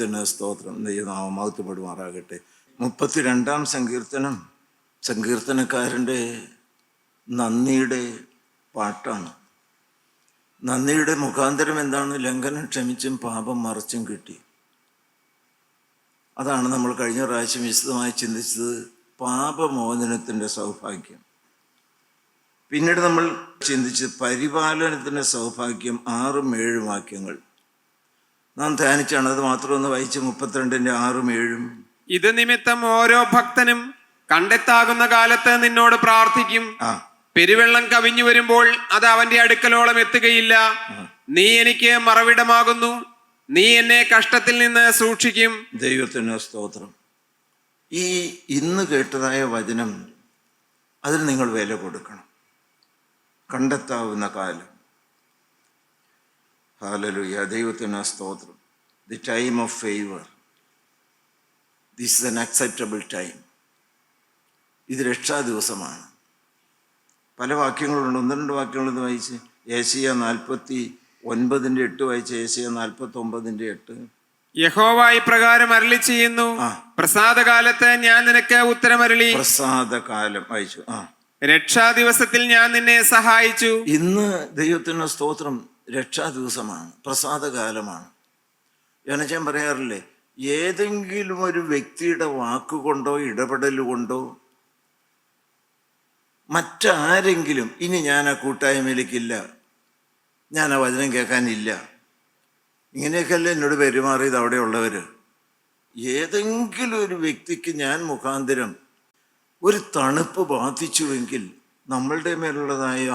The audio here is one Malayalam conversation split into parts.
ദൈവത്തിന് സ്തോത്രം. ദൈവനാമം മഹത്വപ്പെടുമാറാകട്ടെ. 32-ാം സങ്കീർത്തനം സങ്കീർത്തനക്കാരൻ്റെ നന്ദിയുടെ പാട്ടാണ്. നന്ദിയുടെ മുഖാന്തരം എന്താണ്? ലംഘനം ക്ഷമിച്ചും പാപം മറച്ചും കിട്ടി. അതാണ് നമ്മൾ കഴിഞ്ഞ പ്രാവശ്യം വിശദമായി ചിന്തിച്ചത്, പാപമോചനത്തിൻ്റെ സൗഭാഗ്യം. പിന്നീട് നമ്മൾ ചിന്തിച്ചത് പരിപാലനത്തിൻ്റെ സൗഭാഗ്യം. 6-7 വാക്യങ്ങൾ നാം ധ്യാനിച്ചാണ്. അത് മാത്രം ഒന്ന് വായിച്ച് 32-ന്റെ 6-7. ഇത് നിമിത്തം ഓരോ ഭക്തനും കണ്ടെത്താകുന്ന കാലത്ത് നിന്നോട് പ്രാർത്ഥിക്കും. പെരുവെള്ളം കവിഞ്ഞു വരുമ്പോൾ അത് അവന്റെ അടുക്കലോളം എത്തുകയില്ല. നീ എനിക്ക് മറവിടമാകുന്നു, നീ എന്നെ കഷ്ടത്തിൽ നിന്ന് സൂക്ഷിക്കും. ദൈവത്തിന് സ്തോത്രം. ഈ ഇന്ന് കേട്ടതായ വചനം, അതിന് നിങ്ങൾ വില കൊടുക്കണം. കണ്ടെത്താവുന്ന കാലം. ഹല്ലേലൂയ, ദൈവത്തിന് സ്തോത്രം. The time of favour, this is an acceptable time. ഇത് രക്ഷാ ദിവസമാണ്. പല വാക്യങ്ങളുണ്ട്, 1-2 വാക്യങ്ങളൊന്ന് വായിച്ച്. ഏശയ്യ 49:8 വായിച്ച്. ഏശയ്യ 49:8. യഹോവ ഇപ്രകാരം അരുളി ചെയ്യുന്നു, പ്രസാദകാലത്ത് ഞാൻ നിനക്ക് ഉത്തരമരുളി. പ്രസാദകാലം വായിച്ചു. രക്ഷാ ദിവസത്തിൽ ഞാൻ നിന്നെ സഹായിച്ചു. ഇന്ന് ദൈവത്തിന് സ്തോത്രം രക്ഷാ ദിവസമാണ്, പ്രസാദകാലമാണ്. ഞാൻ പറയാറില്ലേ, ഏതെങ്കിലും ഒരു വ്യക്തിയുടെ വാക്കുകൊണ്ടോ ഇടപെടൽ കൊണ്ടോ മറ്റാരെങ്കിലും ഇനി ഞാൻ ആ കൂട്ടായ്മയിലേക്കില്ല, ഞാൻ ആ വചനം കേൾക്കാനില്ല, ഇങ്ങനെയൊക്കെയല്ലേ എന്നോട് പെരുമാറിയത് അവിടെയുള്ളവർ. ഏതെങ്കിലും ഒരു വ്യക്തിക്ക് ഞാൻ മുഖാന്തരം ഒരു തണുപ്പ് ബാധിച്ചുവെങ്കിൽ നമ്മളുടെ മേലുള്ളതായ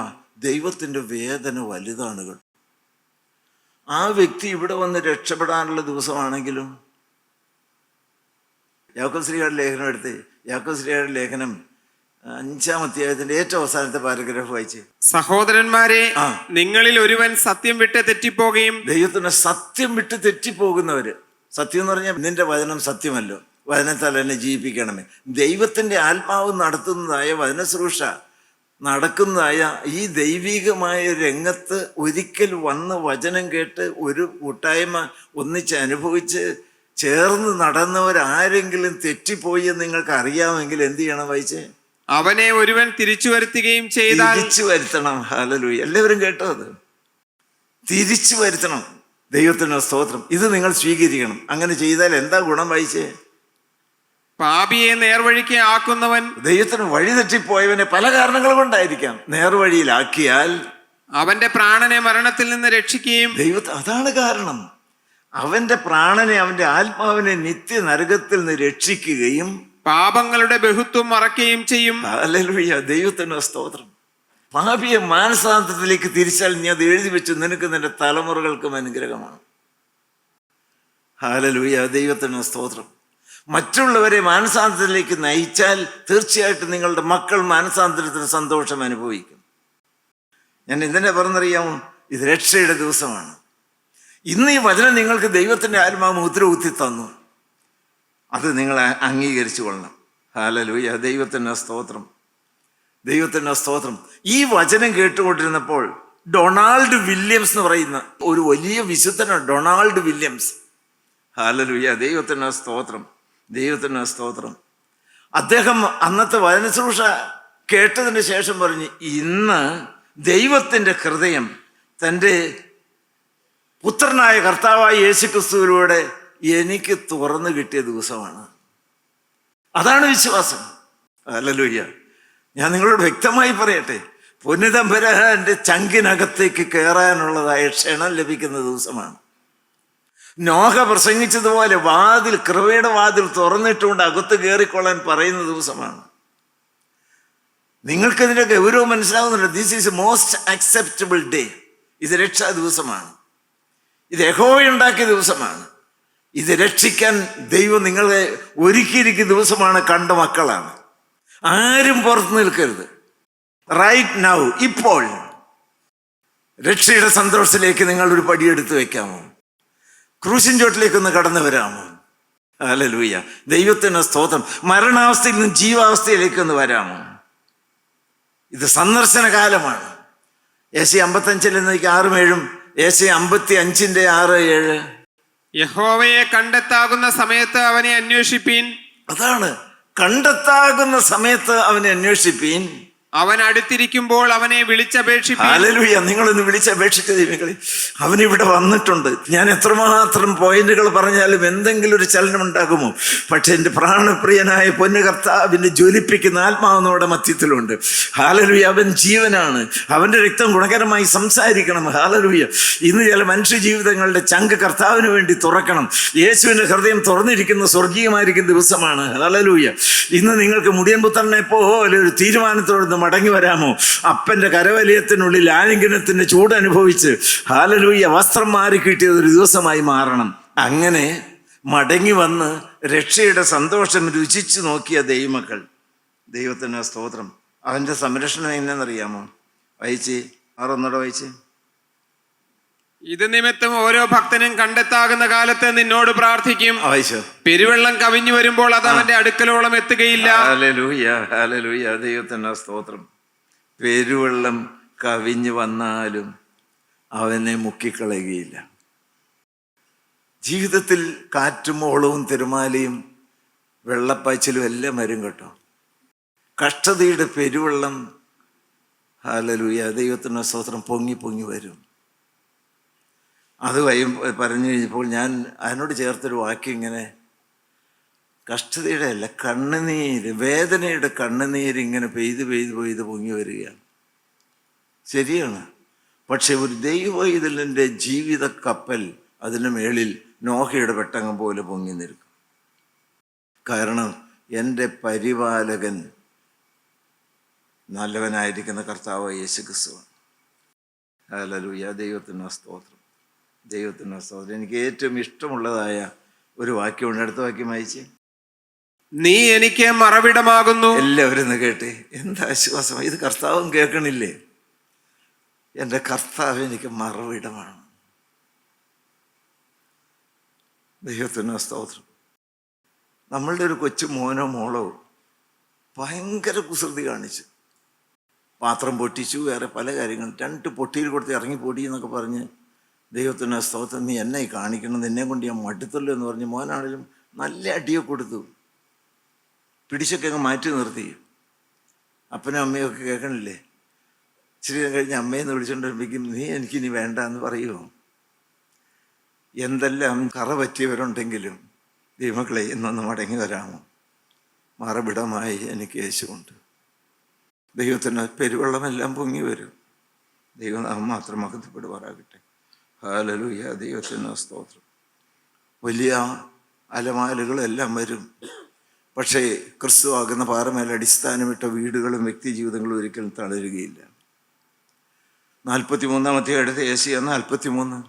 ദൈവത്തിൻ്റെ വേദന വലുതാണ്. ആ വ്യക്തി ഇവിടെ വന്ന് രക്ഷപ്പെടാനുള്ള ദിവസമാണെങ്കിലും. യാക്കോബ് ശ്രീയുടെ ലേഖനം എടുത്ത്, യാക്കോബ് ശ്രീയുടെ ലേഖനം 5-ാം അധ്യായത്തിന്റെ ഏറ്റവും അവസാനത്തെ പാരഗ്രാഫ് വായിച്ച്. സഹോദരന്മാരെ, നിങ്ങളിൽ ഒരുവൻ സത്യം വിട്ട് തെറ്റിപ്പോകുകയും. ദൈവത്തിന്റെ സത്യം വിട്ട് തെറ്റിപ്പോകുന്നവര്, സത്യം എന്ന് പറഞ്ഞാൽ നിന്റെ വചനം സത്യമല്ലോ, വചനത്താൽ എന്നെ ജീവിപ്പിക്കണമേ. ദൈവത്തിന്റെ ആത്മാവ് നടത്തുന്നതായ വചനശ്രൂഷ നടക്കുന്നതായ ഈ ദൈവികമായ രംഗത്ത് ഒരിക്കൽ വന്ന് വചനം കേട്ട് ഒരു കൂട്ടായ്മ ഒന്നിച്ച് അനുഭവിച്ച് ചേർന്ന് നടന്നവരാരെങ്കിലും തെറ്റിപ്പോയി എന്ന് നിങ്ങൾക്ക് അറിയാമെങ്കിൽ എന്ത് ചെയ്യണം? വായിച്ചേ. അവനെ ഒരുവൻ തിരിച്ചു വരുത്തുകയും ചെയ്താൽ. തിരിച്ചു വരുത്തണം. ഹല്ലേലൂയ, എല്ലാവരും കേട്ടോ? അത് തിരിച്ചു വരുത്തണം. ദൈവത്തിന് സ്തോത്രം. ഇത് നിങ്ങൾ സ്വീകരിക്കണം. അങ്ങനെ ചെയ്താൽ എന്താ ഗുണം? വായിച്ചേ. പാപിയെ നേർവഴിക്ക് ആക്കുന്നവൻ. ദൈവത്തിന് വഴി തെറ്റിപ്പോയവനെ പല കാരണങ്ങൾ കൊണ്ടായിരിക്കാം നേർവഴിയിലാക്കിയാൽ അവന്റെ പ്രാണനെ മരണത്തിൽ നിന്ന് രക്ഷിക്കുകയും. അതാണ് കാരണം. അവന്റെ പ്രാണനെ, അവന്റെ ആത്മാവിനെ നിത്യ നരകത്തിൽ നിന്ന് രക്ഷിക്കുകയും പാപങ്ങളുടെ ബഹുത്വം മറക്കുകയും ചെയ്യും. ഹല്ലേലൂയ, ദൈവത്തിന് സ്തോത്രം. പാപിയെ മാനസാന്തരത്തിലേക്ക് തിരിച്ചാൽ നീ അത് എഴുതി വെച്ചു, നിനക്ക് നിന്റെ തലമുറകൾക്കും അനുഗ്രഹമാണ്. ഹല്ലേലൂയ, ദൈവത്തിന് സ്തോത്രം. മറ്റുള്ളവരെ മാനസാന്തരത്തിലേക്ക് നയിച്ചാൽ തീർച്ചയായിട്ടും നിങ്ങളുടെ മക്കൾ മാനസാന്തരത്തിന് സന്തോഷം അനുഭവിക്കും. ഞാൻ എന്തിനാ പറഞ്ഞറിയാമോ? ഇത് രക്ഷയുടെ ദിവസമാണ്. ഇന്ന് ഈ വചനം നിങ്ങൾക്ക് ദൈവത്തിൻ്റെ ആത്മാവ് മുദ്ര കുത്തി തന്നു. അത് നിങ്ങൾ അംഗീകരിച്ചു കൊള്ളണം. ഹല്ലേലൂയ, ദൈവത്തിന് സ്തോത്രം, ദൈവത്തിന് സ്തോത്രം. ഈ വചനം കേട്ടുകൊണ്ടിരുന്നപ്പോൾ ഡൊണാൾഡ് വില്യംസ് എന്ന് പറയുന്ന ഒരു വലിയ വിശുദ്ധനാണ്, ഡൊണാൾഡ് വില്യംസ്. ഹല്ലേലൂയ, ദൈവത്തിന് സ്തോത്രം, ദൈവത്തിന് സ്തോത്രം. അദ്ദേഹം അന്നത്തെ വചനശ്രൂഷ കേട്ടതിന് ശേഷം പറഞ്ഞു, ഇന്ന് ദൈവത്തിൻ്റെ ഹൃദയം തൻ്റെ പുത്രനായ കർത്താവായ യേശുക്രിസ്തുവിലൂടെ എനിക്ക് തുറന്നു കിട്ടിയ ദിവസമാണ്. അതാണ് വിശ്വാസം. ഹല്ലേലൂയ. ഞാൻ നിങ്ങളോട് വ്യക്തമായി പറയട്ടെ, പൊന്നുതമ്പുരാന്റെ ചങ്കിനകത്തേക്ക് കയറാനുള്ളതായ ക്ഷണം ലഭിക്കുന്ന ദിവസമാണ്. നോഹ പ്രസംഗിച്ചതുപോലെ വാതിൽ, കൃപയുടെ വാതിൽ തുറന്നിട്ടുകൊണ്ട് അകത്ത് കയറിക്കൊള്ളാൻ പറയുന്ന ദിവസമാണ്. നിങ്ങൾക്കതിൻ്റെ ഗൗരവം മനസ്സിലാവുന്നുണ്ട്. This is most acceptable day. ഇത് രക്ഷാ ദിവസമാണ്. ഇത് യഹോവയുണ്ടാക്കിയ ദിവസമാണ്. ഇത് രക്ഷിക്കാൻ ദൈവം നിങ്ങളെ ഒരുക്കിയിരിക്കുന്ന ദിവസമാണ്. കണ്ട മക്കളാണ്. ആരും പുറത്തു നിൽക്കരുത്. റൈറ്റ് നൗ, ഇപ്പോൾ രക്ഷയുടെ സന്തോഷത്തിലേക്ക് നിങ്ങൾ ഒരു പടിയെടുത്ത് വെക്കാമോ? ക്രൂശിൻ ചോട്ടിലേക്കൊന്ന് കടന്നു വരാമോ? ഹല്ലേലൂയ, ദൈവത്തിന് സ്തോത്രം. മരണാവസ്ഥയിൽ നിന്ന് ജീവാവസ്ഥയിലേക്കൊന്ന് വരാമോ? ഇത് സന്ദർശന കാലമാണ്. ഏശയ്യ 55 6-7, ഏശയ്യ 55 6-7. യഹോവയെ കണ്ടെത്താകുന്ന സമയത്ത് അവനെ അന്വേഷിപ്പീൻ. അതാണ്, കണ്ടെത്താകുന്ന സമയത്ത് അവനെ അന്വേഷിപ്പീൻ. അവൻ അടുത്തിരിക്കുമ്പോൾ അവനെ വിളിച്ചപേക്ഷിപ്പീൻ. ഹല്ലേലൂയ. നിങ്ങളൊന്ന് വിളിച്ചപേക്ഷിച്ച ദൈവങ്ങളെ, അവനിവിടെ വന്നിട്ടുണ്ട്. ഞാൻ എത്രമാത്രം പോയിന്റുകൾ പറഞ്ഞാലും എന്തെങ്കിലും ഒരു ചലനം ഉണ്ടാകുമോ? പക്ഷെ എൻ്റെ പ്രാണപ്രിയനായ പൊന്നു കർത്താവിൻ്റെ ജ്വലിപ്പിക്കുന്ന ആത്മാവ് നമ്മുടെ മധ്യത്തിലുണ്ട്. ഹല്ലേലൂയ. അവൻ ജീവനാണ്. അവൻ്റെ രക്തം ഗുണകരമായി സംസാരിക്കണം. ഹല്ലേലൂയ. ഇന്ന് ചില മനുഷ്യ ജീവിതങ്ങളുടെ ചങ്ക് കർത്താവിന് വേണ്ടി തുറക്കണം. യേശുവിൻ്റെ ഹൃദയം തുറന്നിരിക്കുന്ന സ്വർഗീയമായിരിക്കുന്ന ദിവസമാണ്. ഹല്ലേലൂയ. ഇന്ന് നിങ്ങൾക്ക് മുടിയൻ പുത്രനെ പോലെ ഒരു തീരുമാനത്തോട് മടങ്ങി വരാമോ? അപ്പന്റെ കരവലയത്തിനുള്ളിൽ ആലിംഗനത്തിന്റെ ചൂട് അനുഭവിച്ച് ഹല്ലേലൂയ വസ്ത്രം മാറി കിട്ടിയത് ഒരു ദിവസമായി മാറണം. അങ്ങനെ മടങ്ങി വന്ന് രക്ഷയുടെ സന്തോഷം രുചിച്ചു നോക്കിയ ദൈവമക്കൾ, ദൈവത്തിന് സ്തോത്രം. അവന്റെ സംരക്ഷണം എങ്ങനെയെന്നറിയാമോ? വായിച്ച് ആറൊന്നോടെ വായിച്ച്. ഇത് നിമിത്തം ഓരോ ഭക്തനും കണ്ടെത്താകുന്ന കാലത്ത് നിന്നോട് പ്രാർത്ഥിക്കും. വായിച്ചോ. പെരുവെള്ളം കവിഞ്ഞു വരുമ്പോൾ അത് അവന്റെ അടുക്കലോളം എത്തുകയില്ല. Hallelujah, hallelujah. ദൈവത്തിന് സ്തോത്രം. പെരുവെള്ളം കവിഞ്ഞു വന്നാലും അവനെ മുക്കിക്കളയുകയില്ല. ജീവിതത്തിൽ കാറ്റും ഓളവും തിരമാലയും വെള്ളപ്പാച്ചിലും എല്ലാം വരും കേട്ടോ. കഷ്ടതയുടെ പെരുവെള്ളം ഹല്ലേലൂയ ദൈവത്തിന് സ്തോത്രം പൊങ്ങി പൊങ്ങി വരും. അത് പറഞ്ഞു കഴിഞ്ഞപ്പോൾ ഞാൻ അതിനോട് ചേർത്തൊരു വാക്യം ഇങ്ങനെ, കഷ്ടതയുടെ അല്ല, കണ്ണുനീര്, വേദനയുടെ കണ്ണുനീര് ഇങ്ങനെ പെയ്ത് പെയ്ത് പെയ്ത് പൊങ്ങി വരികയാണ്. ശരിയാണ്. പക്ഷെ ഒരു ദൈവവൈതലിൻ്റെ ജീവിത കപ്പൽ അതിന് മേളിൽ നോഹയുടെ പെട്ടകം പോലെ പൊങ്ങി നിൽക്കും. കാരണം എൻ്റെ പരിപാലകൻ നല്ലവനായിരിക്കുന്ന കർത്താവ് യേശു ക്രിസ്തുവാണ്. ഹല്ലേലൂയ. ദൈവത്തിന് സ്തോത്രം, ദൈവത്തിന് സ്തോത്രം. എനിക്ക് ഏറ്റവും ഇഷ്ടമുള്ളതായ ഒരു വാക്യമുണ്ട്. അടുത്ത വാക്യം വായിച്ച്. നീ എനിക്ക് മറവിടമാകുന്നു. എല്ലാവരും ഒന്ന് കേട്ടെ. എന്താ ആശ്വാസം! ഇത് കർത്താവും കേൾക്കണില്ലേ? എൻ്റെ കർത്താവ് എനിക്ക് മറവിടമാണ്. ദൈവത്തിന് സ്തോത്രം. നമ്മളുടെ ഒരു കൊച്ചു മോനോ മോളോ ഭയങ്കര കുസൃതി കാണിച്ചു, പാത്രം പൊട്ടിച്ചു, വേറെ പല കാര്യങ്ങളും, 2 പൊട്ടിയിൽ കൊടുത്ത് ഇറങ്ങി പൊടി എന്നൊക്കെ പറഞ്ഞ്, ദൈവത്തിന് സ്തോത്രം, നീ എന്നെ കാണിക്കണം, നിന്നെ കൊണ്ട് ഞാൻ മടുത്തല്ലോ എന്ന് പറഞ്ഞ് മോനാണെങ്കിലും നല്ല അടിയൊക്കെ കൊടുത്തു, പിടിച്ചൊക്കെ അങ്ങ് മാറ്റി നിർത്തി. അപ്പനും അമ്മയൊക്കെ കേൾക്കണില്ലേ? ഇച്ചിരി കഴിഞ്ഞ് അമ്മയെന്ന് വിളിച്ചുകൊണ്ടിരിക്കും, നീ എനിക്കിനി വേണ്ട എന്ന് പറയുമോ? എന്തെല്ലാം കറ പറ്റിയവരുണ്ടെങ്കിലും ദൈവമക്കളെ ഇന്നൊന്ന് മടങ്ങി വരാമോ? മറവിടമായി എനിക്ക് യേശുണ്ട്. ദൈവത്തിന് പെരുവെള്ളമെല്ലാം പൊങ്ങി വരും. ദൈവനാമം മാത്രം മഹത്വപ്പെടുവാറാകട്ടെ. ഹല്ലേലൂയ. ദൈവത്തിന് സ്തോത്രം. വലിയ അലമാലകളെല്ലാം വരും. പക്ഷേ ക്രിസ്തു ആകുന്ന പാറമേൽ അടിസ്ഥാനമിട്ട വീടുകളും വ്യക്തി ജീവിതങ്ങളും ഒരിക്കലും തളരുകയില്ല. 43-ാം അധ്യായത്തെ യേശയ്യാ 43.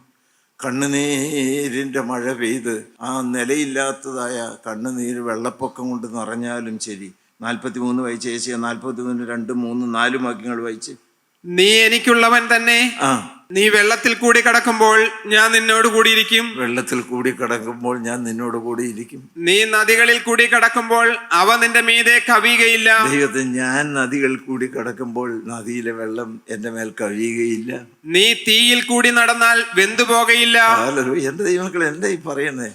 കണ്ണുനീരിൻ്റെ മഴ പെയ്ത് ആ നിലയില്ലാത്തതായ കണ്ണുനീര് വെള്ളപ്പൊക്കം കൊണ്ട് നിറഞ്ഞാലും ശരി. 43 വായിച്ച്. യേശയ്യാ 43 2, 3, 4 വാക്യങ്ങൾ വായിച്ച്. നീ എനിക്കുള്ളവൻ തന്നെ. നീ വെള്ളത്തിൽ കൂടി കടക്കുമ്പോൾ ഞാൻ നിന്നോട് കൂടിയിരിക്കും. വെള്ളത്തിൽ കൂടി കടക്കുമ്പോൾ ഞാൻ നിന്നോട് കൂടിയിരിക്കും. നീ നദികളിൽ കൂടി കടക്കുമ്പോൾ അവ നിന്റെ മീതെ കവിയുകയില്ല. ദൈവത്തെ, ഞാൻ നദികൾ കൂടി കടക്കുമ്പോൾ നദിയിലെ വെള്ളം എൻ്റെ മേൽ കവിയുകയില്ല. നീ തീയിൽ കൂടി നടന്നാൽ വെന്തുപോകയില്ല. എൻ്റെ ദൈവമക്കൾ, എന്താ ഈ പറയുന്നേ?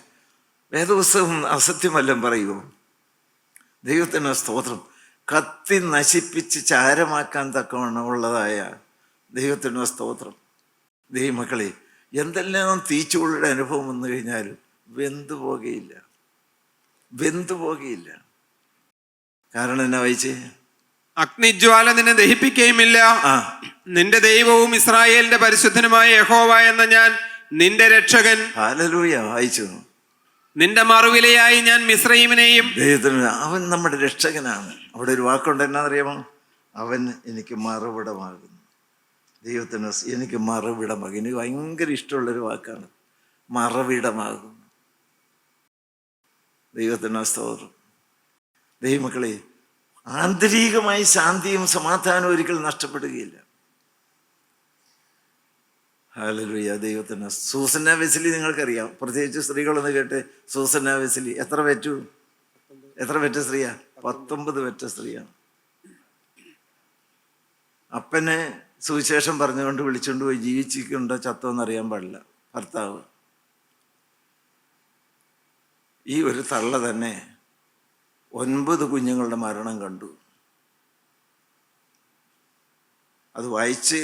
വേദപുസ്തകം അസത്യമല്ല പറയുമോ? ദൈവത്തിന് സ്തോത്രം. കത്തി നശിപ്പിച്ച് ചാരമാക്കാൻ തക്കവണ്ണമുള്ളതായ ദൈവത്തിന് സ്തോത്രം. ദൈവമക്കളെ, എന്തെല്ലാം തീച്ചുള്ളിയുടെ അനുഭവം വന്നു കഴിഞ്ഞാലും വെന്തുപോകയില്ല, വെന്തുപോകയില്ല. കാരണം എന്നാ വായിച്ചേ? അഗ്നിജ്വാല നിന്നെ ദഹിപ്പിക്കുകയുമില്ല. നിന്റെ ദൈവവും ഇസ്രായേലിന്റെ പരിശുദ്ധനുമായ യഹോവ എന്ന ഞാൻ നിന്റെ രക്ഷകൻ. ഹല്ലേലൂയ. വായിച്ചു. നിന്റെ മറുവിലയായി ഞാൻ മിസ്രയീമിനെയും. ദൈവത്തിന് അവൻ നമ്മുടെ രക്ഷകനാണ്. അവിടെ ഒരു വാക്കുണ്ട്, എന്നാന്നറിയാമോ? അവൻ എനിക്ക് മറുവിടമാകുന്നു. ദൈവത്തിന് എനിക്ക് മറുവിടമാകും. എനിക്ക് ഭയങ്കര ഇഷ്ടമുള്ളൊരു വാക്കാണ്, മറവിടമാകുന്നു. ദൈവത്തിന് സ്തോത്രം. ദൈവമക്കളെ, ആന്തരികമായി ശാന്തിയും സമാധാനവും ഒരിക്കലും നഷ്ടപ്പെടുകയില്ല. ഹല്ലേലൂയ. ദൈവത്തിന്. സൂസന്ന വെസ്ലി നിങ്ങൾക്കറിയാം, പ്രത്യേകിച്ച് സ്ത്രീകളൊന്ന് കേട്ട്. സൂസന്ന വെസ്ലി എത്ര പെറ്റ സ്ത്രീയാ? 19 പെറ്റ സ്ത്രീയാണ്. അപ്പനെ സുവിശേഷം പറഞ്ഞുകൊണ്ട് വിളിച്ചുകൊണ്ട് പോയി ജീവിച്ചിട്ടുണ്ടോ ചത്തോ എന്നറിയാൻ പാടില്ല ഭർത്താവ്. ഈ ഒരു തള്ള തന്നെ 9 കുഞ്ഞുങ്ങളുടെ മരണം കണ്ടു. അത് വായിച്ച്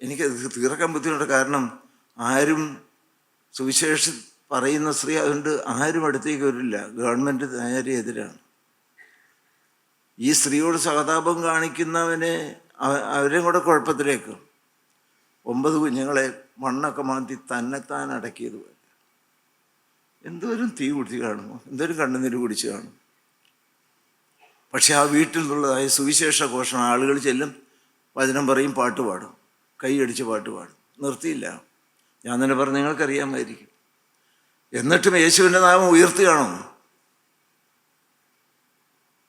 എനിക്കത് തീർക്കാൻ ബുദ്ധിമുട്ട്. കാരണം ആരും സുവിശേഷം പറയുന്ന സ്ത്രീ അതുകൊണ്ട് ആരും അടുത്തേക്ക് വരില്ല. ഗവൺമെൻറ് നേരെ എതിരാണ്. ഈ സ്ത്രീയോട് സഹതാപം കാണിക്കുന്നവനെ അവരെയും കൂടെ കുഴപ്പത്തിലേക്ക്. 9 കുഞ്ഞുങ്ങളെ മണ്ണൊക്കെ മാന്തി തന്നെത്താൻ അടക്കിയത് പോലെ. എന്തോരം തീ കുടിച്ച് കാണുമോ, എന്തോരം കണ്ണുനീര് കുടിച്ച് കാണും. പക്ഷെ ആ വീട്ടിൽ നിന്നുള്ളതായ സുവിശേഷ ഘോഷണം ആളുകൾ ചെല്ലും, വചനം പറയും, പാട്ട് പാടും, കൈയടിച്ച് പാട്ട് പാടും. നിർത്തിയില്ല. ഞാൻ തന്നെ പറഞ്ഞു, നിങ്ങൾക്കറിയാമായിരിക്കും. എന്നിട്ടും യേശുവിൻ്റെ നാമം ഉയർത്തുകയാണോ?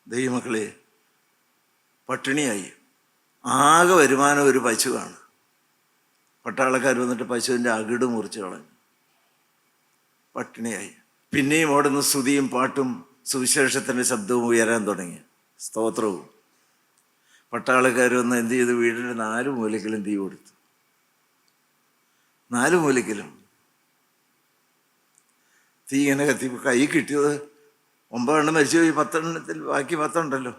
ദൈവമക്കളെ, പട്ടിണിയായി. ആകെ വരുമാനം ഒരു പശുവാണ്. പട്ടാളക്കാർ വന്നിട്ട് പശുവിൻ്റെ അകിട് മുറിച്ച് കളഞ്ഞു. പട്ടിണിയായി. പിന്നെയും അവിടുന്ന് സ്തുതിയും പാട്ടും സുവിശേഷത്തിൻ്റെ ശബ്ദവും ഉയരാൻ തുടങ്ങി, സ്തോത്രവും. പട്ടാളക്കാർ വന്ന് എന്ത് ചെയ്തു? വീടിൻ്റെ 4 മൂലയ്ക്കലും തീ കൊടുത്തു. 4 മൂലയ്ക്കലും തീ ഇങ്ങനെ കത്തി. കൈ കിട്ടിയത് 9 എണ്ണം മരിച്ചുപോയി. 10 എണ്ണത്തിൽ ബാക്കി 10 ഉണ്ടല്ലോ.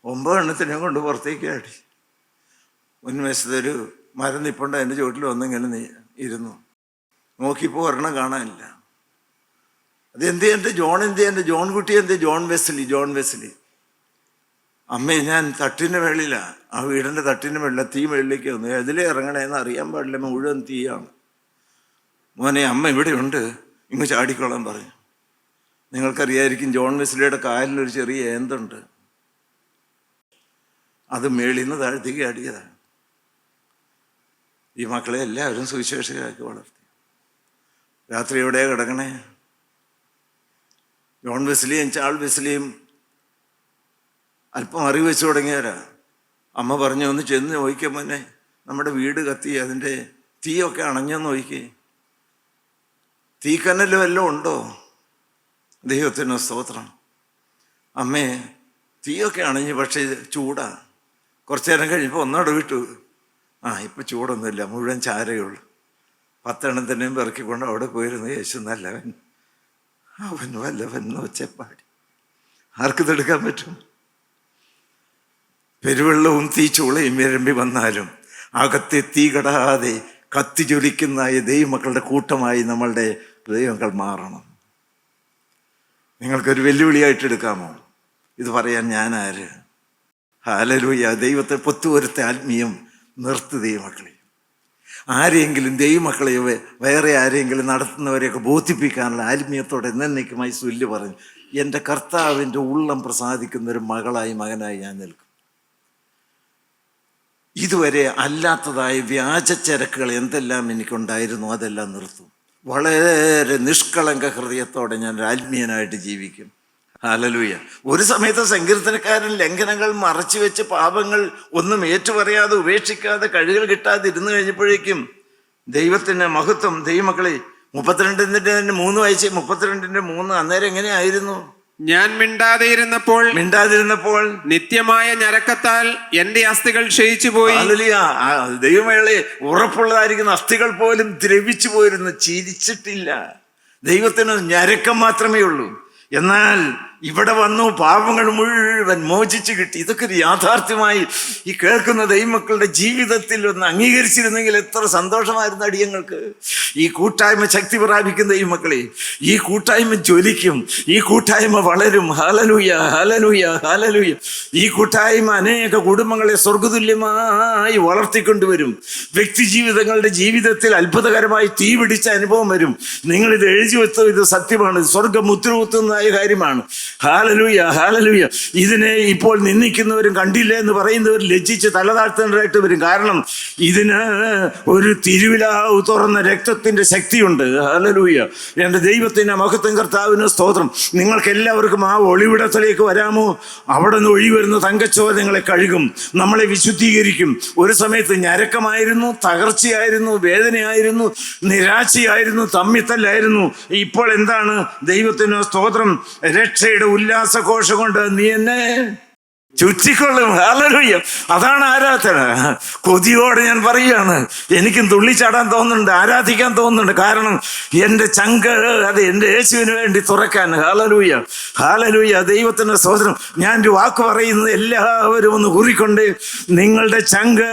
9 എണ്ണത്തിനെ കൊണ്ട് പുറത്തേക്ക് ആടി. മുൻവശത്തൊരു മരം നിപ്പുണ്ട്, അതിൻ്റെ ചുവട്ടിൽ വന്നിങ്ങനെ ഇരുന്നു. നോക്കിയപ്പോൾ ഒരെണ്ണം കാണാനില്ല. അതെന്ത് എൻ്റെ ജോൺ, എന്ത് എൻ്റെ ജോൺ കുട്ടി, എന്ത് ജോൺ വെസ്ലി. അമ്മേ, ഞാൻ തട്ടിൻ്റെ മേളിലാണ്, ആ വീടിൻ്റെ തട്ടിൻ്റെ മേളിലാണ്. തീ മേളിലേക്ക് വന്നു. അതിലേ ഇറങ്ങണേന്ന് അറിയാൻ പാടില്ല, മുഴുവൻ തീയാണ്. മോനെ, അമ്മ ഇവിടെയുണ്ട്, ഇങ്ങ് ചാടിക്കോളാൻ പറഞ്ഞു. നിങ്ങൾക്കറിയായിരിക്കും, ജോൺ വെസ്ലിയുടെ കാലിലൊരു ചെറിയ ഏന്തുണ്ട്. അത് മേളിൽ നിന്ന് താഴ്ത്തേക്ക് ചാടിയതാണ്. ഈ മക്കളെ എല്ലാവരും സുവിശേഷകരാക്കി വളർത്തി. രാത്രി എവിടെയാണ് കിടക്കണേ? ജോൺ വെസ്ലിയും ചാൾസ് വെസ്ലിയും അല്പം അറിവ് വെച്ച് തുടങ്ങിയവരാ. അമ്മ പറഞ്ഞു, ഒന്ന് ചെന്ന് നോക്കിക്കാൻ മോനെ, നമ്മുടെ വീട് കത്തി, അതിൻ്റെ തീയൊക്കെ അണഞ്ഞെന്ന് നോക്കി. തീക്കനലും എല്ലാം ഉണ്ടോ? ദൈവത്തിന് സ്തോത്രം. അമ്മേ, തീയൊക്കെ അണഞ്ഞു, പക്ഷേ ചൂടാ. കുറച്ചു നേരം കഴിഞ്ഞപ്പോൾ ഒന്നോടെ വിട്ടു. ഇപ്പം ചൂടൊന്നുമില്ല, മുഴുവൻ ചാരയുള്ളൂ. 10 എണ്ണത്തിനെയും പെറുക്കിക്കൊണ്ട് അവിടെ പോയിരുന്നു. യേശു നല്ലവൻ, അവൻ വല്ലവൻ ഒച്ചപ്പാടി. ആർക്ക് തെടുക്കാൻ പറ്റും? പെരുവെള്ളവും തീച്ചൂളയും ഇരമ്പി വന്നാലും അകത്തെ തീ കടാതെ കത്തി ജ്വലിക്കുന്ന ദൈവമക്കളുടെ കൂട്ടമായി നമ്മളുടെ ദൈവങ്ങൾ മാറണം. നിങ്ങൾക്കൊരു വെല്ലുവിളിയായിട്ട് എടുക്കാമോ? ഇത് പറയാൻ ഞാൻ ആര്? ഹല്ലേലൂയ. ദൈവത്തെ പൊത്തുവരുത്ത ആത്മീയം നിർത്ത് ദൈവമക്കളെ. ആരെയെങ്കിലും ദൈവമക്കളെ വേറെ ആരെങ്കിലും നടത്തുന്നവരെയൊക്കെ ബോധിപ്പിക്കാനുള്ള ആത്മീയത്തോടെ എന്നേക്കുമായി സുല്ല് പറഞ്ഞു, എൻ്റെ കർത്താവിൻ്റെ ഉള്ളം പ്രസാദിക്കുന്നൊരു മകനായി ഞാൻ നിൽക്കും. ഇതുവരെ അല്ലാത്തതായ വ്യാജച്ചരക്കുകൾ എന്തെല്ലാം എനിക്കുണ്ടായിരുന്നു അതെല്ലാം നിർത്തും. വളരെ നിഷ്കളങ്ക ഹൃദയത്തോടെ ഞാൻ ആത്മീയനായിട്ട് ജീവിക്കും. ഹല്ലേലൂയ. ഒരു സമയത്ത് സങ്കീർത്തനക്കാരൻ ലംഘനങ്ങൾ മറച്ചു വെച്ച് പാപങ്ങൾ ഒന്നും ഏറ്റുപറയാതെ ഉപേക്ഷിക്കാതെ കഴുകൽ കിട്ടാതെ ഇരുന്ന് കഴിഞ്ഞപ്പോഴേക്കും ദൈവത്തിന് മഹത്വം. ദൈവമക്കളെ, 32:3 വായിച്ച് 32:3 അന്നേരം എങ്ങനെയായിരുന്നു? ഞാൻ മിണ്ടാതിരുന്നപ്പോൾ നിത്യമായ ഞരക്കത്താൽ എന്റെ അസ്ഥികൾ ക്ഷയിച്ചു പോയി. ദൈവമേളെ, ഉറപ്പുള്ളതായിരിക്കുന്ന അസ്ഥികൾ പോലും ദ്രവിച്ചു പോയിരുന്നു, ചിരിച്ചിട്ടില്ല. ദൈവത്തിന് ഞരക്കം മാത്രമേ ഉള്ളൂ. എന്നാൽ ഇവിടെ വന്നു പാപങ്ങൾ മുഴുവൻ മോചിച്ച് കിട്ടി. ഇതൊക്കെ ഒരു യാഥാർത്ഥ്യമായി ഈ കേൾക്കുന്ന ദൈവമക്കളുടെ ജീവിതത്തിൽ ഒന്ന് അംഗീകരിച്ചിരുന്നെങ്കിൽ എത്ര സന്തോഷമായിരുന്നു അടിയങ്ങൾക്ക്. ഈ കൂട്ടായ്മ ശക്തി പ്രാപിക്കുന്ന ദൈവമക്കളെ, ഈ കൂട്ടായ്മ ജ്വലിക്കും, ഈ കൂട്ടായ്മ വളരും. Hallelujah, hallelujah, hallelujah. ഈ കൂട്ടായ്മ അനേക കുടുംബങ്ങളെ സ്വർഗതുല്യമായി വളർത്തിക്കൊണ്ടുവരും. വ്യക്തി ജീവിതത്തിൽ അത്ഭുതകരമായി തീ പിടിച്ച അനുഭവം വരും. നിങ്ങളിത് എഴുതി വെച്ചത് ഇത് സത്യമാണ്, സ്വർഗം മുദ്രകുത്തുന്നതായ കാര്യമാണ്. Hallelujah, hallelujah. ഇതിനെ ഇപ്പോൾ നിന്ദിക്കുന്നവരും കണ്ടില്ല എന്ന് പറയുന്നവർ ലജ്ജിച്ച് തലതാഴ്ത്തേണ്ടതായിട്ട് വരും. കാരണം ഇതിന് ഒരു തിരുവിലാവ് തുറന്ന രക്തത്തിന്റെ ശക്തിയുണ്ട്. ഹല്ലേലൂയ. എൻ്റെ ദൈവത്തിന്റെ മഹത്വം, കർത്താവിന് സ്തോത്രം. നിങ്ങൾക്ക് എല്ലാവർക്കും ആ ഒളിവിടത്തിലേക്ക് വരാമോ? അവിടെ നിന്ന് ഒഴി വരുന്ന തങ്കച്ചോര നിങ്ങളെ കഴുകും, നമ്മളെ വിശുദ്ധീകരിക്കും. ഒരു സമയത്ത് ഞരക്കമായിരുന്നു, തകർച്ചയായിരുന്നു, വേദനയായിരുന്നു, നിരാശയായിരുന്നു, തമ്മിത്തല്ലായിരുന്നു. ഇപ്പോൾ എന്താണ്? ദൈവത്തിന് സ്തോത്രം, രക്ഷയുടെ ഉല്ലാസഘോഷം കൊണ്ട് നീ എന്നെ ചുറ്റിക്കൊള്ളും. ഹല്ലേലൂയ. അതാണ് ആരാധന. കൊതിയോടെ ഞാൻ പറയുകയാണ്, എനിക്കും തുള്ളിച്ചാടാൻ തോന്നുന്നുണ്ട്, ആരാധിക്കാൻ തോന്നുന്നുണ്ട്. കാരണം എൻ്റെ ചങ്ക് അത് എൻ്റെ യേശുവിന് വേണ്ടി തുറക്കാൻ. Hallelujah, hallelujah. ദൈവത്തിൻ്റെ സ്തോത്രം. ഞാൻ ഒരു വാക്ക് പറയുന്നത് എല്ലാവരും ഒന്ന് കുറിക്കൊണ്ട്, നിങ്ങളുടെ ചങ്ക്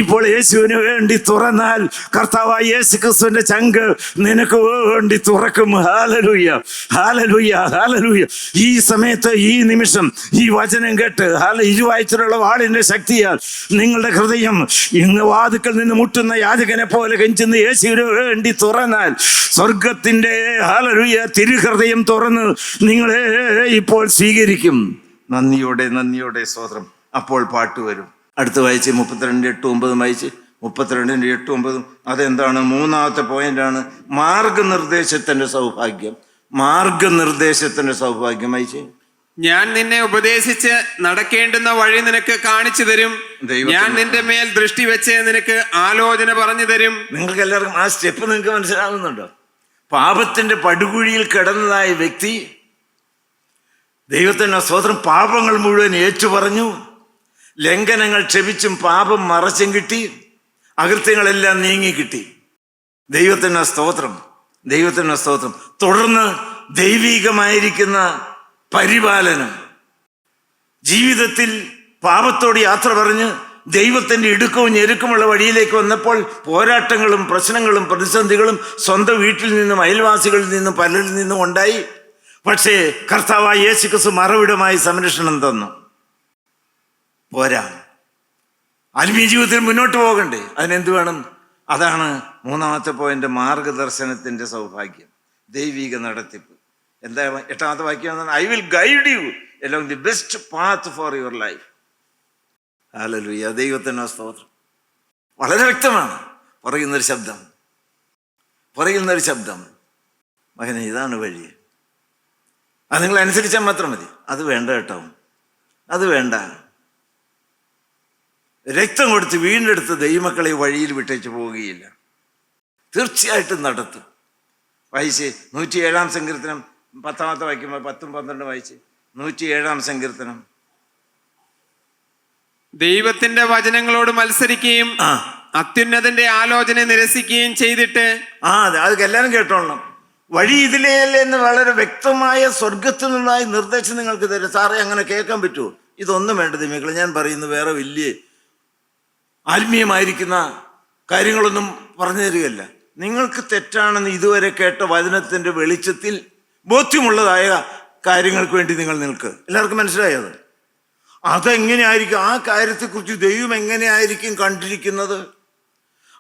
ഇപ്പോൾ യേശുവിന് വേണ്ടി തുറന്നാൽ കർത്താവായ യേശു ക്രിസ്തുവിന്റെ ചങ്ക് നിനക്ക് വേണ്ടി തുറക്കും. Hallelujah, hallelujah, hallelujah. ഈ സമയത്ത്, ഈ നിമിഷം, ഈ വചനം കേട്ട് ഇരുവായ്ചയിലുള്ള വാളിന്റെ ശക്തിയാൽ നിങ്ങളുടെ ഹൃദയം ഇന്ന് വാതുക്കൾ നിന്ന് മുട്ടുന്ന യാചകനെ പോലെ കെഞ്ചുന്ന യേശുവിന് വേണ്ടി തുറന്നാൽ സ്വർഗത്തിന്റെ ഹല്ലേലൂയ തിരുഹൃദയം തുറന്ന് നിങ്ങളെ ഇപ്പോൾ സ്വീകരിക്കും. നന്ദിയോടെ, നന്ദിയോടെ സ്തോത്രം. അപ്പോൾ പാട്ട് വരും. അടുത്ത് വായിച്ച് 32:8-9 വായിച്ച്. 32:8-9. അതെന്താണ്? മൂന്നാമത്തെ പോയിന്റാണ് മാർഗനിർദ്ദേശത്തിന്റെ സൗഭാഗ്യം. മാർഗനിർദ്ദേശത്തിന്റെ സൗഭാഗ്യം വായിച്ച്. ഞാൻ നിന്നെ ഉപദേശിച്ച് നടക്കേണ്ടുന്ന വഴി നിനക്ക് കാണിച്ചു തരും. ഞാൻ നിന്റെ മേൽ ദൃഷ്ടി വെച്ച് നിനക്ക് ആലോചന പറഞ്ഞു തരും. നിങ്ങൾക്ക് എല്ലാവർക്കും ആ സ്റ്റെപ്പ് നിങ്ങൾക്ക് മനസ്സിലാകുന്നുണ്ടോ? പാപത്തിന്റെ പടുകുഴിയിൽ കിടന്നതായ വ്യക്തി ദൈവത്തിന്റെ സ്തോത്രം പാപങ്ങൾ മുഴുവൻ ഏറ്റുപറഞ്ഞു, ലംഘനങ്ങൾ ക്ഷമിച്ചും പാപം മറച്ചും കിട്ടി, അകൃത്യങ്ങളെല്ലാം നീങ്ങി കിട്ടി. ദൈവത്തിന്റെ സ്തോത്രം, ദൈവത്തിന്റെ സ്തോത്രം. തുടർന്ന് ദൈവികമായിരിക്കുന്ന പരിപാലനം. ജീവിതത്തിൽ പാപത്തോട് യാത്ര പറഞ്ഞ് ദൈവത്തിന്റെ ഇടുക്കവും ഞെരുക്കമുള്ള വഴിയിലേക്ക് വന്നപ്പോൾ പോരാട്ടങ്ങളും പ്രശ്നങ്ങളും പ്രതിസന്ധികളും സ്വന്തം വീട്ടിൽ നിന്നും അയൽവാസികളിൽ നിന്നും പലരിൽ നിന്നും ഉണ്ടായി. പക്ഷേ കർത്താവായ യേശു ക്രിസ്തു മറവിടമായി സംരക്ഷണം തന്നു. പോരാ, ആത്മീയ ജീവിതത്തിൽ മുന്നോട്ട് പോകണ്ടേ? അതിനെന്ത് വേണം? അതാണ് മൂന്നാമത്തെ പോയിന്റ്, മാർഗദർശനത്തിന്റെ സൗഭാഗ്യം, ദൈവിക നടത്തിപ്പ്. എന്താ 8ാമത്തെ വാക്യം? I will guide you along the best path for your life. Hallelujah, ദൈവത്തിന്റെ സ്തോത്രം. വളരെ വ്യക്തമാണ് പറയുന്നൊരു ശബ്ദം, പറയുന്നൊരു ശബ്ദം. മകനെ, ഇതാണ് വഴി, അത് നിങ്ങൾ അനുസരിച്ചാൽ മാത്രം മതി. അത് വേണ്ട കേട്ടോ, അത് വേണ്ട. രക്തം കൊടുത്ത് വീണ്ടെടുത്ത് ദൈവമക്കളെ വഴിയിൽ വിട്ടേച്ച് പോവുകയില്ല, തീർച്ചയായിട്ടും നടത്തും. വായിച്ച് 107-ാം സങ്കീർത്തനം 10ാമത്തെ വാക്യം 10-12 വായിച്ച്. 107-ാം സങ്കീർത്തനം. ദൈവത്തിന്റെ വചനങ്ങളോട് മത്സരിക്കുകയും അത്യുന്നതന്റെ ആലോചന നിരസിക്കുകയും ചെയ്തിട്ട്. അത് എല്ലാവരും കേട്ടോളണം. വഴി ഇതിലെയല്ലേ എന്ന് വളരെ വ്യക്തമായ സ്വർഗത്തിൽ നിന്നായി നിർദ്ദേശം നിങ്ങൾക്ക് തരും. സാറേ, അങ്ങനെ കേൾക്കാൻ പറ്റുമോ? ഇതൊന്നും വേണ്ട ദൈവമക്കളെ, ഞാൻ പറയുന്നത് വേറെ വലിയ ആത്മീയമായിരിക്കുന്ന കാര്യങ്ങളൊന്നും പറഞ്ഞു തരികയല്ല. നിങ്ങൾക്ക് തെറ്റാണെന്ന് ഇതുവരെ കേട്ട വചനത്തിന്റെ വെളിച്ചത്തിൽ ബോധ്യമുള്ളതായ കാര്യങ്ങൾക്ക് വേണ്ടി നിങ്ങൾ നിൽക്ക്. എല്ലാവർക്കും മനസ്സിലായത്? അതെങ്ങനെയായിരിക്കും, ആ കാര്യത്തെക്കുറിച്ച് ദൈവം എങ്ങനെയായിരിക്കും കണ്ടിരിക്കുന്നത്,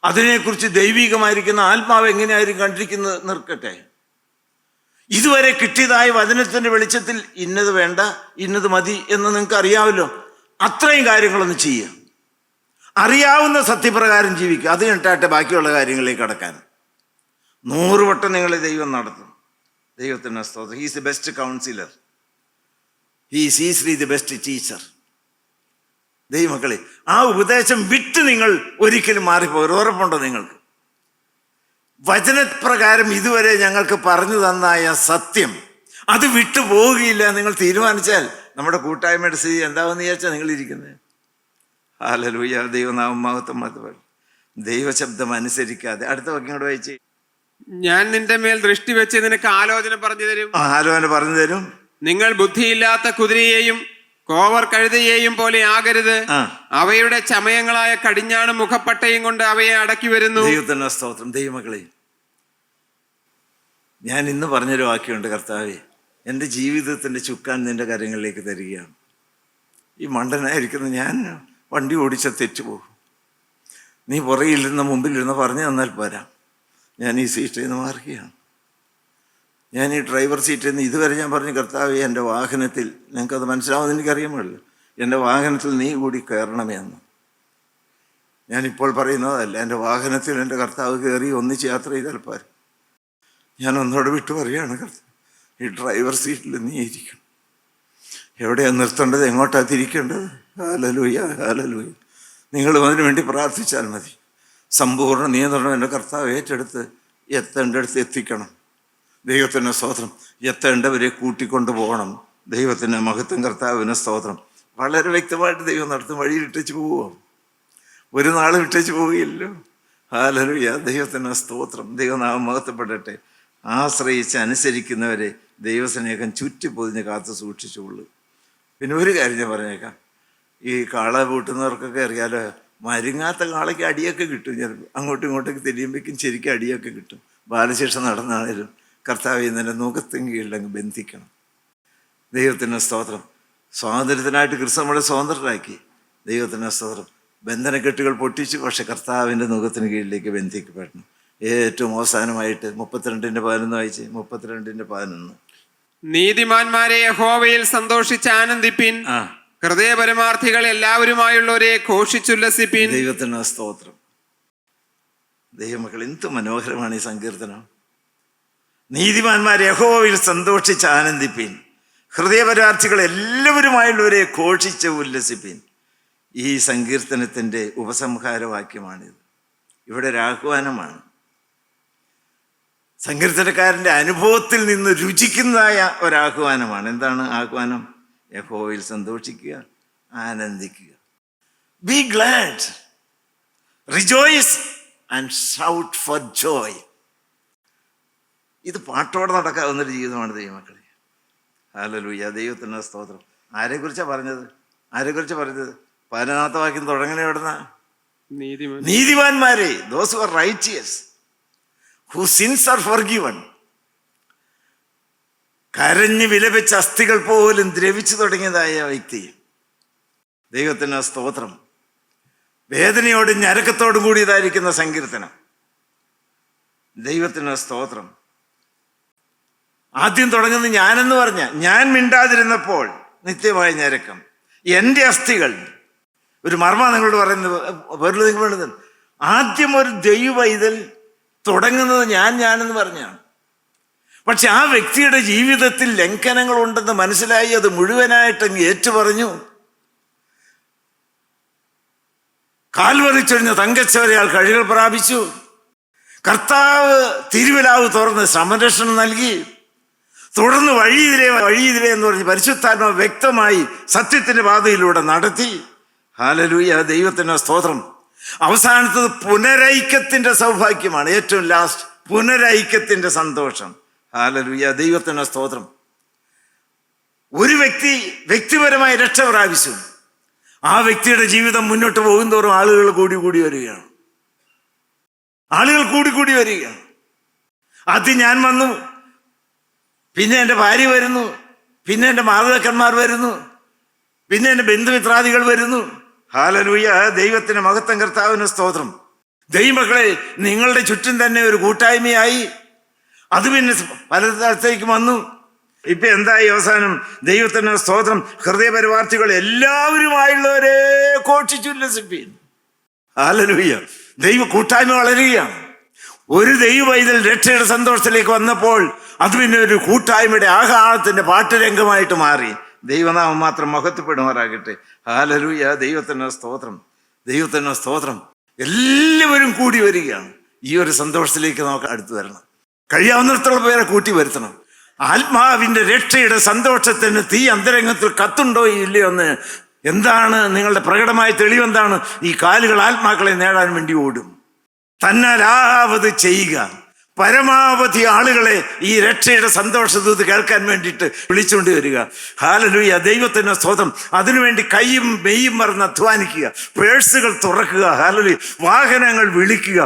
അതിനെക്കുറിച്ച് ദൈവികമായിരിക്കുന്ന ആത്മാവ് എങ്ങനെയായിരിക്കും കണ്ടിരിക്കുന്നത് നിൽക്കട്ടെ. ഇതുവരെ കിട്ടിയതായ വചനത്തിന്റെ വെളിച്ചത്തിൽ ഇന്നത് വേണ്ട, ഇന്നത് മതി എന്ന് നിങ്ങൾക്ക് അറിയാമല്ലോ. അത്രയും കാര്യങ്ങളൊന്ന് ചെയ്യുക, അറിയാവുന്ന സത്യപ്രകാരം ജീവിക്കുക. അത് കണ്ടിട്ടാട്ടെ ബാക്കിയുള്ള കാര്യങ്ങളിലേക്ക് കടക്കാൻ. 100 വട്ടം നിങ്ങളെ ദൈവം നടത്തും. ദൈവത്തിന് സ്തോത്രം. He's the best councillor, he's easily the best teacher. ദൈവമക്കളെ, ആ ഉപദേശം വിട്ട് നിങ്ങൾ ഒരിക്കലും മാറിപ്പോകരുത്. ഉറപ്പുണ്ടോ നിങ്ങൾക്ക്? വചനപ്രകാരം ഇതുവരെ ഞങ്ങൾക്ക് പറഞ്ഞു തന്നായ സത്യം അത് വിട്ടു പോവുകയില്ല. നിങ്ങൾ തീരുമാനിച്ചാൽ നമ്മുടെ കൂട്ടായ്മയുടെ സ്ഥിതി എന്താവെന്ന് വിചാരിച്ചാൽ നിങ്ങൾ ഇരിക്കുന്നത്. ഹല്ലേലൂയ, ദൈവനാമം മഹത്വം. ദൈവശബ്ദം അനുസരിക്കാതെ. അടുത്ത വാക്യം കൂടെ വായിച്ച്. ഞാൻ നിന്റെ മേൽ ദൃഷ്ടി വെച്ച് നിനക്ക് ആലോചന പറഞ്ഞു തരും. ആലോചന പറഞ്ഞു തരും. നിങ്ങൾ ബുദ്ധിയില്ലാത്ത കുതിരയെയും കോവർ കഴുതയെയും പോലെ ആകരുത്. അവയുടെ ചമയങ്ങളായ കടിഞ്ഞാണ് മുഖപ്പട്ടയും കൊണ്ട് അവയെ അടക്കി വരുന്നു. ദൈവത്തിന്റെ സ്തോത്രം. ദൈവമക്കളെ, ഞാൻ ഇന്ന് പറഞ്ഞൊരു വാക്യമുണ്ട്. കർത്താവേ, എൻ്റെ ജീവിതത്തിന്റെ ചുക്കാൻ നിന്റെ കാര്യങ്ങളിലേക്ക് തരികയാണ്. ഈ മണ്ടനായിരിക്കുന്ന ഞാൻ വണ്ടി ഓടിച്ച തെറ്റുപോകും. നീ പുറകിലിരുന്ന മുമ്പിലിരുന്ന് പറഞ്ഞു തന്നാൽ പോരാ. ഞാൻ ഈ സീറ്റിൽ നിന്ന് മാറുകയാണ്. ഞാൻ ഈ ഡ്രൈവർ സീറ്റിൽ നിന്ന് ഇതുവരെ ഞാൻ പറഞ്ഞു, കർത്താവേ, എൻ്റെ വാഹനത്തിൽ, നിങ്ങൾക്കത് മനസ്സിലാവുമെന്ന് എനിക്കറിയാമല്ലോ, എൻ്റെ വാഹനത്തിൽ നീ കൂടി കയറണമേ എന്ന്. ഞാനിപ്പോൾ പറയുന്നതല്ല, എൻ്റെ വാഹനത്തിൽ എൻ്റെ കർത്താവ് കയറി ഒന്നിച്ച് യാത്ര ചെയ്താൽ പോരാ. ഞാൻ ഒന്നോട് വിട്ടു പറയുകയാണ്, കർത്താവ്, ഈ ഡ്രൈവർ സീറ്റിൽ നീ ഇരിക്കണം. എവിടെയാണ് നിർത്തേണ്ടത്, എങ്ങോട്ടാണ് തിരിക്കേണ്ടത്? Hallelujah, hallelujah. നിങ്ങളും അതിനു വേണ്ടി പ്രാർത്ഥിച്ചാൽ മതി. സമ്പൂർണ്ണ നിയന്ത്രണം എൻ്റെ കർത്താവ് ഏറ്റെടുത്ത് എത്തേണ്ടടുത്ത് എത്തിക്കണം. ദൈവത്തിൻ്റെ സ്തോത്രം. എത്തേണ്ടവരെ കൂട്ടിക്കൊണ്ടു പോകണം. ദൈവത്തിൻ്റെ മഹത്വം, കർത്താവിന് സ്തോത്രം. വളരെ വ്യക്തമായിട്ട് ദൈവം നടത്തും. വഴിയിൽ ഇട്ടേച്ച് പോവുമോ? ഒരു നാളും ഇട്ടേച്ച് പോവുകയില്ലല്ലോ. ഹല്ലേലൂയ, ദൈവത്തിന് സ്തോത്രം. ദൈവനാമം മഹത്വപ്പെടട്ടെ. ആശ്രയിച്ച് അനുസരിക്കുന്നവരെ ദൈവസ്നേഹം ചുറ്റിപ്പൊതിഞ്ഞ് കാത്തു സൂക്ഷിച്ചുള്ളൂ. പിന്നെ ഒരു കാര്യം ഞാൻ പറഞ്ഞേക്കാം, ഈ കാള പൂട്ടുന്നവർക്കൊക്കെ അറിയാലോ, മരുങ്ങാത്ത കാളയ്ക്ക് അടിയൊക്കെ കിട്ടും. ചിലപ്പോൾ അങ്ങോട്ടും ഇങ്ങോട്ടൊക്കെ തിരിയുമ്പോഴേക്കും ശരിക്കും അടിയൊക്കെ കിട്ടും. ബാലശിക്ഷ നടന്നാണേലും കർത്താവ് ഇന്നലെ മുഖത്തും കീഴിലങ്ങ് ബന്ധിക്കണം. ദൈവത്തിന് സ്തോത്രം. സ്വാതന്ത്ര്യത്തിനായിട്ട് ക്രിസ്തു നമ്മളെ സ്വതന്ത്രരാക്കി. ദൈവത്തിന് സ്തോത്രം. ബന്ധനക്കെട്ടുകൾ പൊട്ടിച്ചു, പക്ഷെ കർത്താവിൻ്റെ മുഖത്തിന് കീഴിലേക്ക് ബന്ധിക്കപ്പെടണം. ഏറ്റവും അവസാനമായിട്ട് 32:11 വായിച്ച്. 32:11. നീതിമാന്മാരെ യഹോവയിൽ സന്തോഷിച്ച് ആനന്ദിപ്പിൻ, ഹൃദയപരമാർത്ഥികൾ എല്ലാവരുമായുള്ളവരെ ഘോഷിച്ചുല്ലസിപ്പിൻ. ദൈവത്തിന് സ്തോത്രം. ദൈവമക്കൾ, എന്ത് മനോഹരമാണ് ഈ സങ്കീർത്തനം. നീതിമാന്മാരെ യഹോവയിൽ സന്തോഷിച്ച് ആനന്ദിപ്പിൻ, ഹൃദയപരാർത്ഥികൾ എല്ലാവരുമായുള്ളവരെ ഘോഷിച്ച് ഉല്ലസിപ്പിൻ. ഈ സങ്കീർത്തനത്തിൻ്റെ ഉപസംഹാരവാക്യമാണിത്. ഇവിടെ ഒരു ആഹ്വാനമാണ്. സങ്കീർത്തനക്കാരൻ്റെ അനുഭവത്തിൽ നിന്ന് രുചിക്കുന്നതായ ഒരാഹ്വാനമാണ്. എന്താണ് ആഹ്വാനം? യഹോവയിൽ സന്തോഷിക്കുക, ആനന്ദിക്കുക. Be glad, rejoice and shout for joy. ഇത് പാട്ടോടെ നടക്കാവുന്നൊരു ജീവിതമാണ് ദൈവമക്കളെ. ഹല്ലേലൂയ, ദൈവത്തിന് സ്തോത്രം. ആരെക്കുറിച്ചാണ് പറഞ്ഞത്? 14 വാക്യം തുടങ്ങണേ എവിടുന്ന? നീതിമാന്മാരെ, those who are righteous, whose sins are forgiven. കരഞ്ഞ് വിലപിച്ച അസ്ഥികൾ പോലും ദ്രവിച്ചു തുടങ്ങിയതായ വ്യക്തി. ദൈവത്തിന് സ്തോത്രം. വേദനയോടും ഞരക്കത്തോടും കൂടിയതായിരിക്കുന്ന സങ്കീർത്തനം. ദൈവത്തിന് സ്തോത്രം. ആദ്യം തുടങ്ങുന്നത് ഞാനെന്ന് പറഞ്ഞ, ഞാൻ മിണ്ടാതിരുന്നപ്പോൾ നിത്യമായ ഞരക്കം, എൻ്റെ അസ്ഥികൾ. ഒരു മർമ്മ നിങ്ങളോട് പറയുന്നത്, ആദ്യം ഒരു ദൈവ ഇതിൽ തുടങ്ങുന്നത് ഞാനെന്ന് പറഞ്ഞാണ്. പക്ഷെ ആ വ്യക്തിയുടെ ജീവിതത്തിൽ ലംഘനങ്ങളുണ്ടെന്ന് മനസ്സിലായി അത് മുഴുവനായിട്ടങ്ങ് ഏറ്റുപറഞ്ഞു. കാൽവറിച്ചൊഴിഞ്ഞ തങ്കച്ചവരയാൾ കഴികൾ പ്രാപിച്ചു. കർത്താവ് തിരുവിലാവ് തുറന്ന് സംരക്ഷണം നൽകി. തുടർന്ന് വഴിയിതിരെ എന്ന് പറഞ്ഞ് പരിശുദ്ധാത്മാവ് വ്യക്തമായി സത്യത്തിന്റെ പാതയിലൂടെ നടത്തി. ഹല്ലേലൂയ, ദൈവത്തിന് സ്തോത്രം. അവസാനത്തത് പുനരൈക്യത്തിന്റെ സൗഭാഗ്യമാണ്. ഏറ്റവും ലാസ്റ്റ് പുനരൈക്യത്തിന്റെ സന്തോഷം. ഹല്ലേലൂയ, ദൈവത്തിന് സ്തോത്രം. ഒരു വ്യക്തിപരമായി രക്ഷ പ്രാപിച്ചു. ആ വ്യക്തിയുടെ ജീവിതം മുന്നോട്ട് പോകുന്തോറും ആളുകൾ കൂടി വരികയാണ്. ആദ്യം ഞാൻ വന്നു, പിന്നെ എൻ്റെ ഭാര്യ വരുന്നു, പിന്നെ എൻ്റെ മാതാപിതാക്കന്മാർ വരുന്നു, പിന്നെ എൻ്റെ ബന്ധുമിത്രാദികൾ വരുന്നു. ഹല്ലേലൂയ, ദൈവത്തിന് മഹത്വം, കർത്താവിന് സ്തോത്രം. ദൈവമക്കളെ, നിങ്ങളുടെ ചുറ്റും തന്നെ ഒരു കൂട്ടായ്മയായി. അത് പിന്നെ പല സ്ഥലത്തേക്ക് വന്നു. ഇപ്പൊ എന്തായി അവസാനം? ദൈവത്തിന് സ്തോത്രം. ഹൃദയപരിവാർത്തികൾ എല്ലാവരുമായുള്ളവരെ ഘോഷിച്ചുല്ലസിപ്പിൻ. ഹല്ലേലൂയ, ദൈവ കൂട്ടായ്മ വളരുകയാണ്. ഒരു ദൈവ ഇതിൽ രക്ഷയുടെ സന്തോഷത്തിലേക്ക് വന്നപ്പോൾ അത് പിന്നെ ഒരു കൂട്ടായ്മയുടെ ആഹ്ലാദത്തിന്റെ പാട്ടുരംഗമായിട്ട് മാറി. ദൈവനാമം മാത്രം മഹത്വപ്പെടുമാറാകട്ടെ. ഹല്ലേലൂയ, ദൈവത്തിന് സ്തോത്രം. ദൈവത്തിന് സ്തോത്രം. എല്ലാവരും കൂടി വരികയാണ്. ഈ ഒരു സന്തോഷത്തിലേക്ക് നമുക്ക് അടുത്തു വരണം. കഴിയാവുന്നിടത്തോളം പേരെ കൂട്ടി വരുത്തണം. ആത്മാവിന്റെ രക്ഷയുടെ സന്തോഷത്തിന് തീ അന്തരംഗത്തിൽ കത്തുണ്ടോ ഇല്ലയോ എന്ന് എന്താണ് നിങ്ങളുടെ പ്രകടമായ തെളിവെന്താണ്? ഈ കാലുകൾ ആത്മാക്കളെ നേടാൻ വേണ്ടി ഓടും. തന്നാലാവത് ചെയ്യുക. പരമാവധി ആളുകളെ ഈ രക്ഷയുടെ സന്തോഷദൂത് കേൾക്കാൻ വേണ്ടിയിട്ട് വിളിച്ചുകൊണ്ട് വരിക. ഹല്ലേലൂയ, ദൈവത്തിന് സ്തോത്രം. അതിനുവേണ്ടി കൈയും മെയ്യും മറന്ന് അധ്വാനിക്കുക. പേഴ്സുകൾ തുറക്കുക. ഹല്ലേലൂയ, വാഹനങ്ങൾ വിളിക്കുക.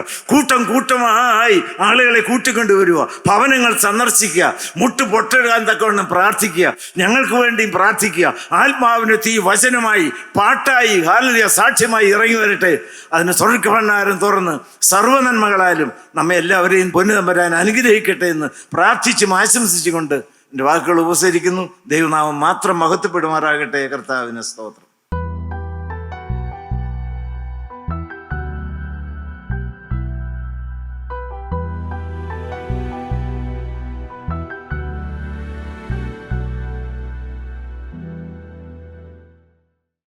കൂട്ടമായി ആളുകളെ കൂട്ടിക്കൊണ്ടുവരിക. ഭവനങ്ങൾ സന്ദർശിക്കുക. മുട്ട് പൊട്ടിടാൻ തക്കവണ്ണം പ്രാർത്ഥിക്കുക. ഞങ്ങൾക്ക് വേണ്ടിയും പ്രാർത്ഥിക്കുക. ആത്മാവിന് തീ വചനമായി, പാട്ടായി, ഹല്ലേലൂയ, സാക്ഷ്യമായി ഇറങ്ങി വരട്ടെ. അതിന് സ്വർഗ്ഗഭണ്ഡാരം തുറന്ന് സർവ്വനന്മകളാലും നമ്മെ എല്ലാവരെയും പൊന്നുതമ്പുരാൻ അനുഗ്രഹിക്കട്ടെ എന്ന് പ്രാർത്ഥിച്ചും ആശംസിച്ചുകൊണ്ട് എൻ്റെ വാക്കുകൾ ഉപസരിക്കുന്നു. ദൈവനാമം മാത്രം മഹത്വപ്പെടുമാറാകട്ടെ. കർത്താവിന് സ്തോത്രം.